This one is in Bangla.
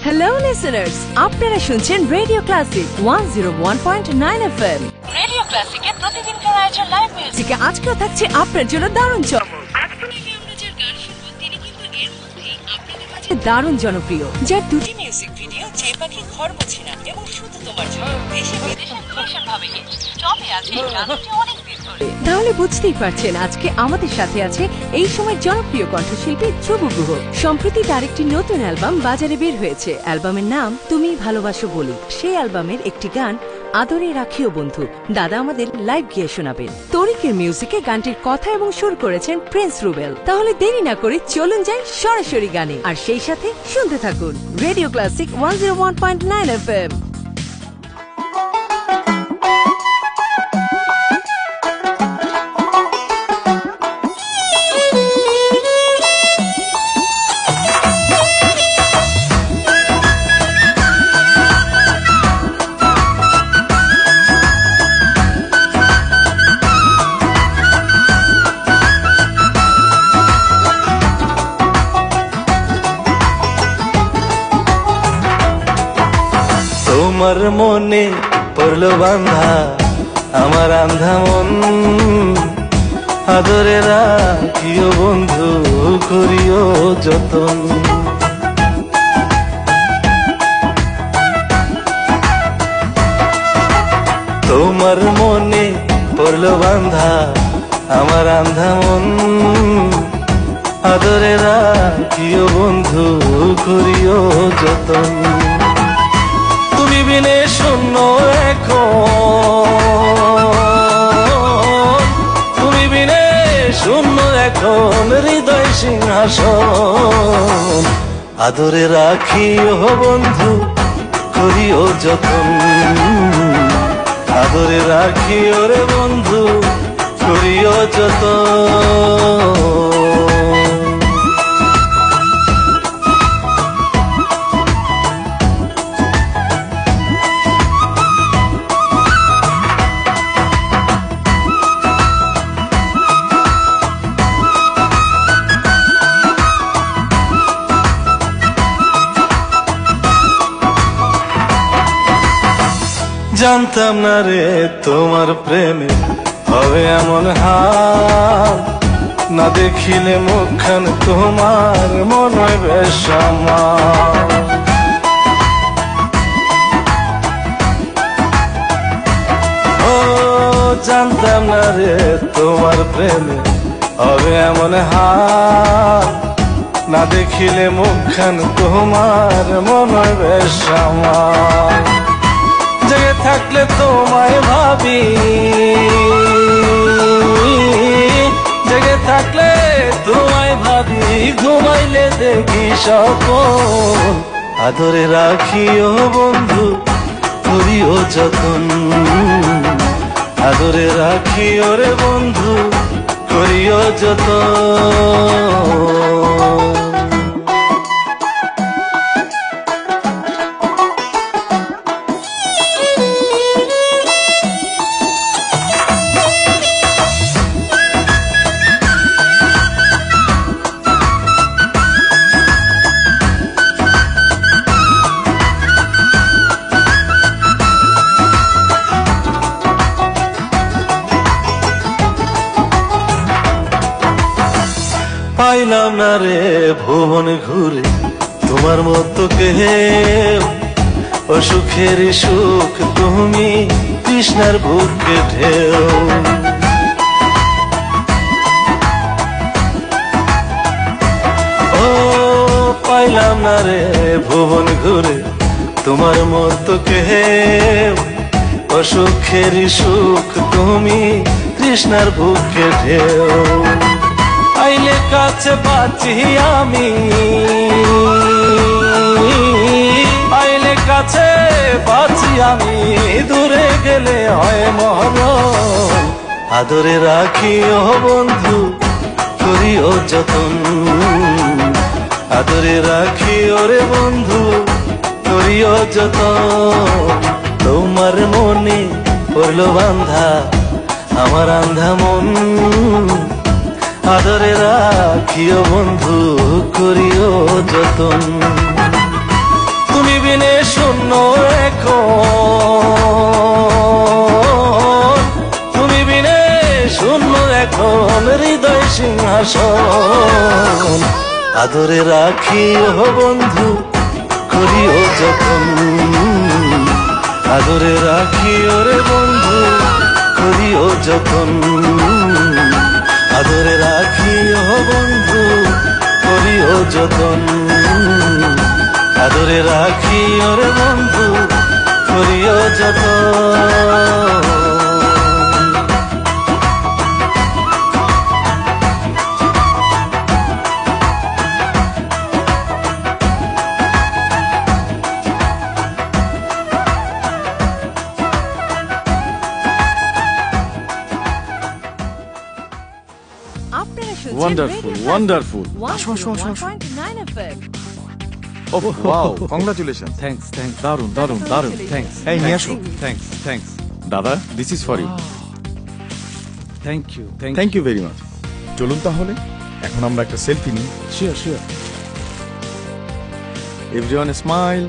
হ্যালো লিসেনার্স, আপনারা শুনছেন রেডিও ক্লাসিক 101.9 FM। রেডিও ক্লাসিকে প্রতিদিনকার আয়োজন লাইভ মিউজিক আজকেও থাকছে আপনার জন্য দারুণ চমক। দারুণ জনপ্রিয়, যার দুটি মিউজিক ভিডিও যে পাখি ঘর মুছে না এবং শুধু তোমার জন্য দেশে বিদেশে ভীষণ ভাবে টপে আছে গানটি অনেক দিন ধরে। তাহলে বুঝতেই পারছেন আজকে আমাদের সাথে আছে এই সময় জনপ্রিয় কণ্ঠশিল্পী ধ্রুব গুহ। সম্প্রতি তার একটি নতুন অ্যালবাম বাজারে বের হয়েছে। অ্যালবামের নাম তুমি ভালোবাসো বলি। সেই অ্যালবামের একটি গান আদরে রাখিও বন্ধু দাদা আমাদের লাইভ গিয়ে শোনাবেন। তরিকের মিউজিকে গানটির কথা এবং সুর করেছেন প্রিন্স রুবেল। তাহলে দেরি না করে চলুন যাই সরাসরি গানে, আর সেই সাথে শুনতে থাকুন রেডিও ক্লাসিক 101.9 FM। তোমার মনে পড়লো বান্ধা আমার আন্ধা মন, আদরে রাখিও বন্ধু করিও যতন। তোমার মনে পড়লো বান্ধা আমার আন্ধা মন, আদরে রাখিও বন্ধু করিও যতন। তুমি বিনে শূন্য এখন, তুমি বিনে শূন্য এখন হৃদয় সিংহাসন, আদরে রাখিও বন্ধু করিও যতন, আদরে রাখিও রে বন্ধু করিও যতন। জানতাম না রে তোমার প্রেমে হবে এমন হাল, না দেখিলে মুখখান তোমার মন হয় বেশ আমার। ও জানতাম না রে তোমার প্রেমে হবে এমন হাল, না দেখিলে মুখখান তোমার মন হয় বেশ আমার। জেগে থাকলে তোমায় ভাবি, জেগে থাকলে তোমায় ভাবি, ঘুমাইলে দেখি স্বপ্ন, আদরে রাখিও বন্ধু করিও যতন, আদরে রাখিও রে বন্ধু করিও যতন। পাইলাম না রে ভুবন ঘুরে তোমার মতো কেউ, অসুখের সুখ তুমি তৃষ্ণার বুকে ঢেউ। ও পাইলাম না রে ভুবন ঘুরে তোমার মতো কেউ, অসুখের সুখ তুমি তৃষ্ণার বুকে ঢেউ। আইলে কাছে বাঁচি আমি, আইলে কাছে বাঁচি আমি, দূরে গেলে হয় মরণ, আদরে রাখিও বন্ধু করিও যতন, আদরে রাখিও রে বন্ধু করিও যতন। তোমার মনে পড়লো বান্ধা আমার আন্ধা মন, আদরে রাখিও বন্ধু করিও যতন। শূন্য এখন, তুমি বিনে শূন্য এখন হৃদয় সিংহাসন। আদরে রাখি ও বন্ধু করিও যতন, আদরে রাখি ওরে বন্ধু করিও যতন, আদরে রাখি ও বন্ধু করিও যতন, আদরে রাখি ওরে বন্ধু করিও যতন। আপনারা শুনছেন Wonderful, Radio wonderful. Plus আসো, আসো, আসো, আসো। 101.9 FM Oh, wow, congratulations. Thanks thanks দারুন দারুন দারুন থ্যাঙ্কস এই নিয়ে আসো। থ্যাঙ্কস থ্যাঙ্কস দাদা this is for you thank you thank you very much. চলুন তাহলে এখন আমরা একটা সেলফি নিই। Sure sure everyone smile.